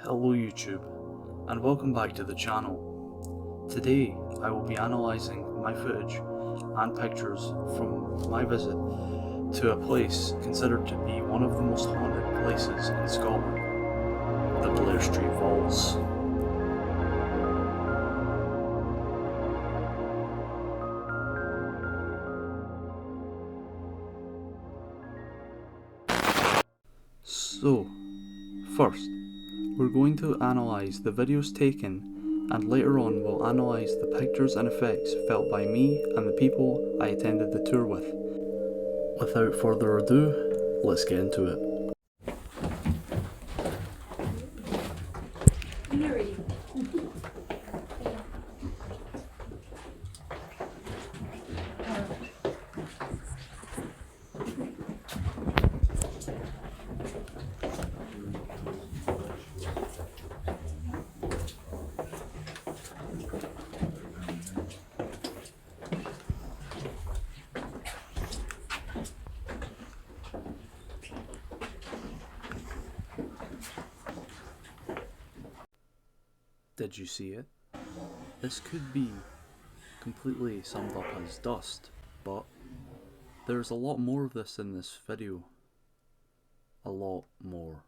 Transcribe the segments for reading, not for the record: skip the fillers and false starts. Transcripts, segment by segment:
Hello YouTube, and welcome back to the channel. Today I will be analysing my footage and pictures from my visit to a place considered to be one of the most haunted places in Scotland, the Blair Street Vaults. So, first, we're going to analyse the videos taken, and later on we'll analyse the pictures and effects felt by me and the people I attended the tour with. Without further ado, let's get into it. Did you see it? This could be completely summed up as dust, but there's a lot more of this in this video. A lot more.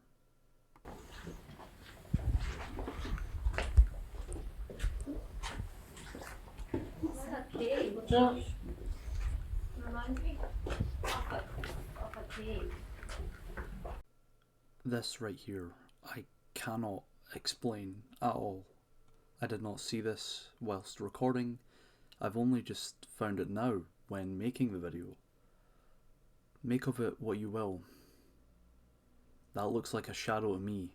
This right here, I cannot explain at all. I did not see this whilst recording. I've only just found it now when making the video. Make of it what you will. That looks like a shadow of me,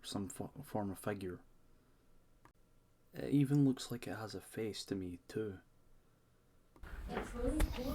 some form of figure. It even looks like it has a face to me too. It's really cool.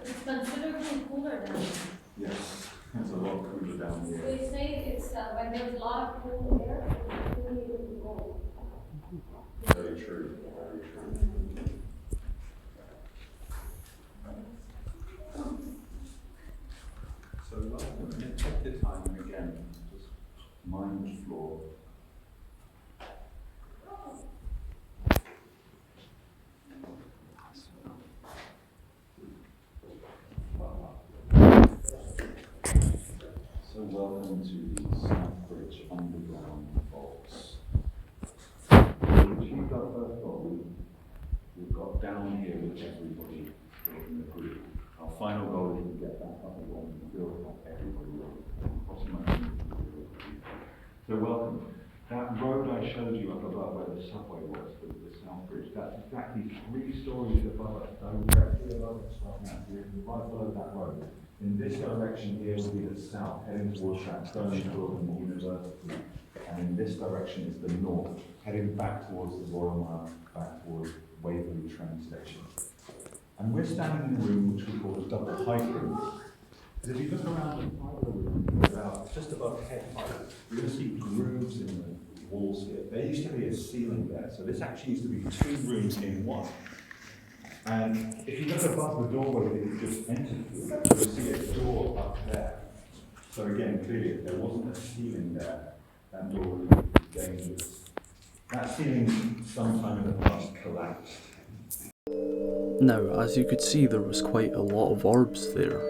It's considerably cooler down here. Yes, it's a lot cooler down here. They say it's when there's a lot of cool air, it's really really cold. Very true, very true. So take your time and again, just mind the floor. So welcome to the Southbridge Underground Vaults. We achieved our first goal. We've got down here with everybody in the group. Our final goal is to get back up again and build up everybody. So welcome. That road I showed you up above where the subway was, the Southbridge, that's exactly 3 stories above us, directly above us right now. We're right below that road. In this direction here will be the south, heading towards Stroman University. And in this direction is the north, heading back towards the Royal Mile, back towards Waverley train station. And we're standing in a room which we call the double height room. Because if you look around the side of the room, about just above head height, you're going to see grooves in the walls here. There used to be a ceiling there, so this actually used to be 2 rooms in one. And if you look above the doorway that you just entered through, you'll see a door up there. So again, clearly, if there wasn't a ceiling there, that door would be dangerous. That ceiling sometime in the past collapsed. Now, as you could see, there was quite a lot of orbs there,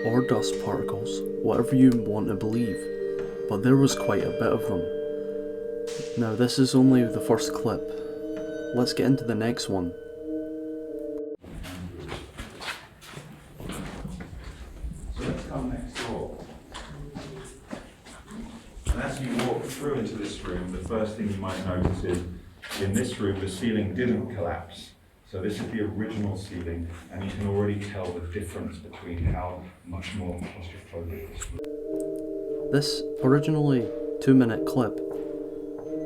or dust particles, whatever you want to believe, but there was quite a bit of them. Now, this is only the first clip. Let's get into the next one. So let's come next door. And as you walk through into this room, the first thing you might notice is, in this room, the ceiling didn't collapse. So this is the original ceiling, and you can already tell the difference between how much more claustrophobic this was. This originally 2-minute clip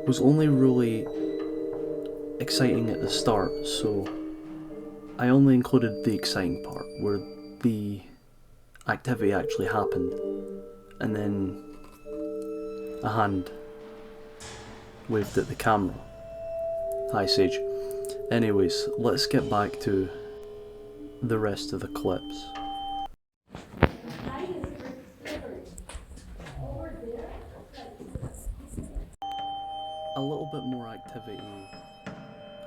was only really exciting at the start, so I only included the exciting part where the activity actually happened, and then A hand waved at the camera. Hi, Sage. Anyways, let's get back to the rest of the clips. A little bit more activity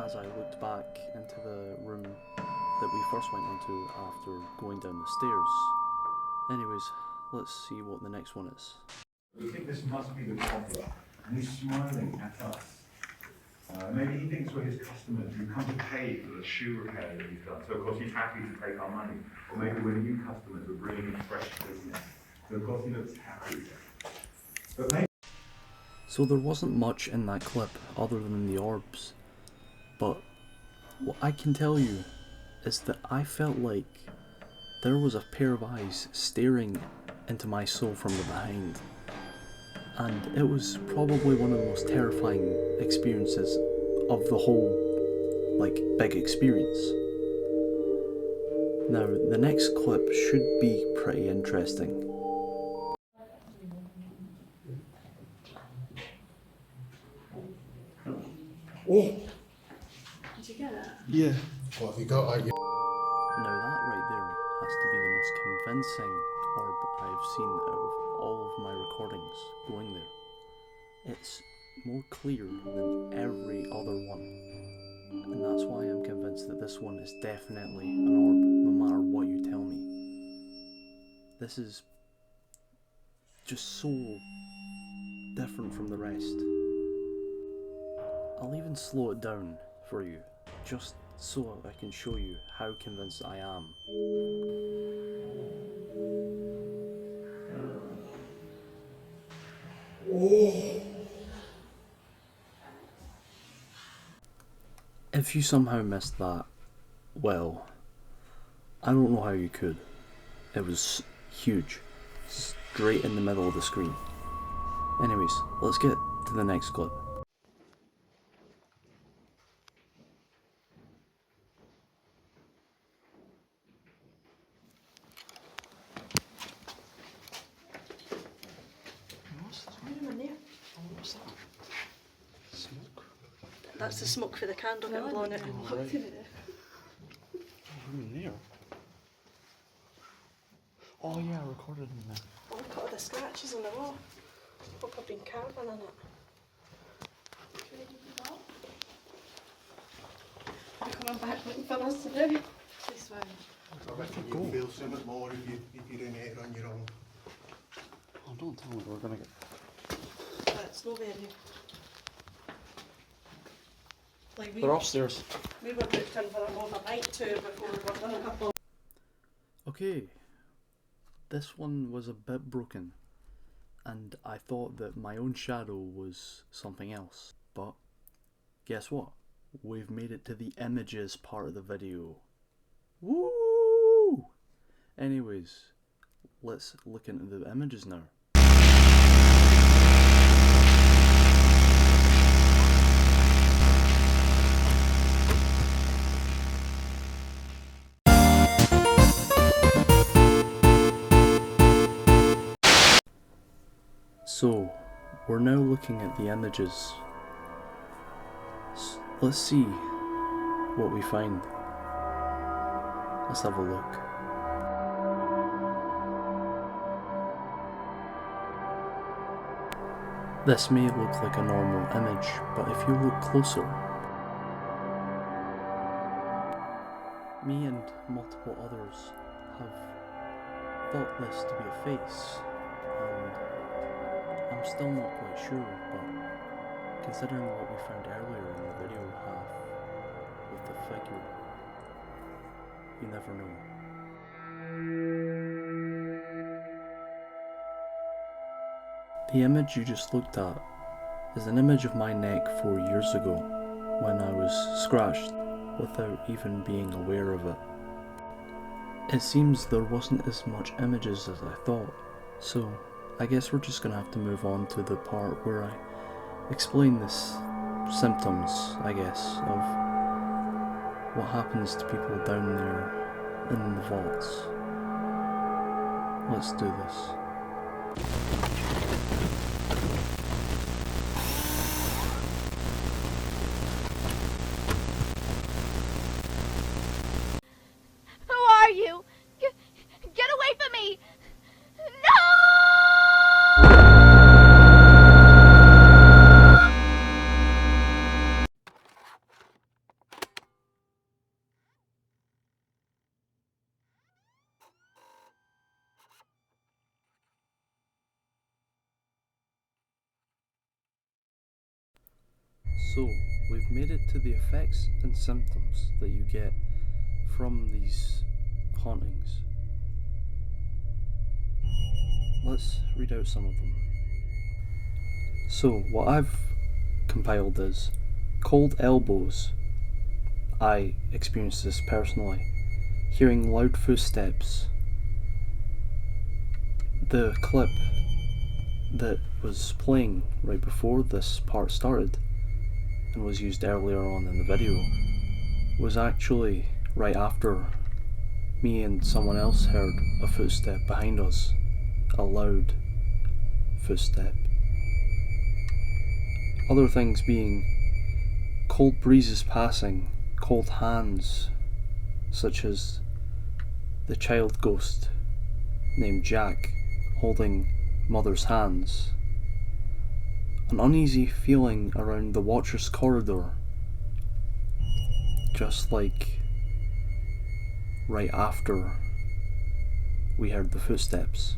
as I looked back into the room that we first went into after going down the stairs. Anyways, let's see what the next one is. We think this must be the cobbler, and he's smiling at us. Maybe he thinks we're his customers who come to pay for the shoe repair that he's done. So of course he's happy to take our money. Or maybe we're new customers, we're bringing in fresh business. So of course he looks happy. But maybe. So there wasn't much in that clip other than the orbs. But what I can tell you is that I felt like there was a pair of eyes staring into my soul from the behind. And it was probably one of the most terrifying experiences of the whole, big experience. Now, the next clip should be pretty interesting. Oh, Did you get it? yeah. What have you got? Now that right there has to be the most convincing orb I've seen out of all of my recordings going there. It's more clear than every other one, and that's why I'm convinced that this one is definitely an orb, no matter what you tell me. This is just so different from the rest. I'll even slow it down for you, just so I can show you how convinced I am. If you somehow missed that, well, I don't know how you could. It was huge, straight in the middle of the screen. Anyways, let's get to the next clip. What's that? Smoke? That's the smoke for the candle getting blown out. Oh, right. Room in there. Oh yeah, I recorded in there. Oh, look at all the scratches on the wall. Hope I've been carving on it. Are you coming back looking for us to do? This way. I reckon you'd feel so much more if you're in here on your own. Oh, don't tell me we're gonna get. It's no very. Like They're upstairs. we were booked in for a overnight tour before we were done a couple. Okay, this one was a bit broken, and I thought that my own shadow was something else, but guess what? We've made it to the images part of the video. Woo! Anyways, let's look into the images now. So, we're now looking at the images. Let's see what we find. Let's have a look. This may look like a normal image, but if you look closer, me and multiple others have thought this to be a face, and I'm still not quite sure, but considering what we found earlier in the video half with the figure, you never know. The image you just looked at is an image of my neck 4 years ago when I was scratched without even being aware of it. It seems there wasn't as much images as I thought, so I guess we're just gonna have to move on to the part where I explain this symptoms, I guess, of what happens to people down there in the vaults. Let's do this. Who are you? Get away from me! No! So, we've made it to the effects and symptoms that you get from these hauntings. Let's read out some of them. So, what I've compiled is cold elbows. I experienced this personally. Hearing loud footsteps. The clip that was playing right before this part started and was used earlier on in the video was actually right after me and someone else heard a footstep behind us, a loud footstep. Other things being cold breezes passing, cold hands, such as the child ghost named Jack holding mother's hands. An uneasy feeling around the watcher's corridor, just like right after we heard the footsteps.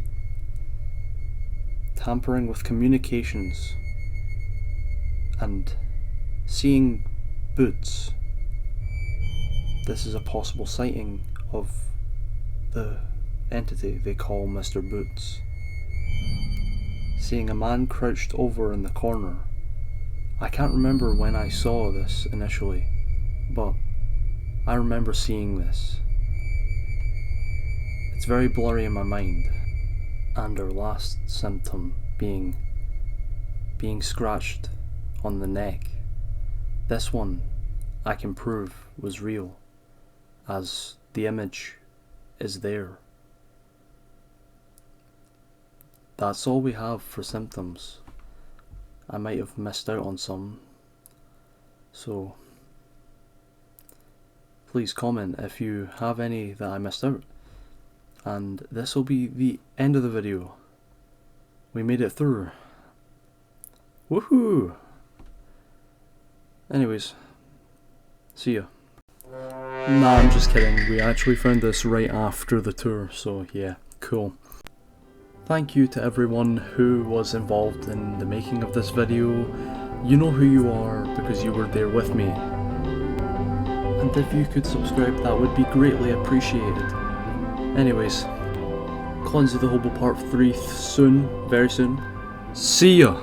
Tampering with communications and seeing boots. This is a possible sighting of the entity they call Mr. Boots. Seeing a man crouched over in the corner. I can't remember when I saw this initially, but I remember seeing this. It's very blurry in my mind. And our last symptom being scratched on the neck. This one I can prove was real, as the image is there. That's all we have for symptoms. I might have missed out on some, so please comment if you have any that I missed out. And this will be the end of the video. We made it through. Woohoo! Anyways, see ya. Nah, I'm just kidding. We actually found this right after the tour, so yeah, cool. Thank you to everyone who was involved in the making of this video. You know who you are because you were there with me. And if you could subscribe, that would be greatly appreciated. Anyways, Cleanse of the Hobo Part 3 soon, very soon. See ya!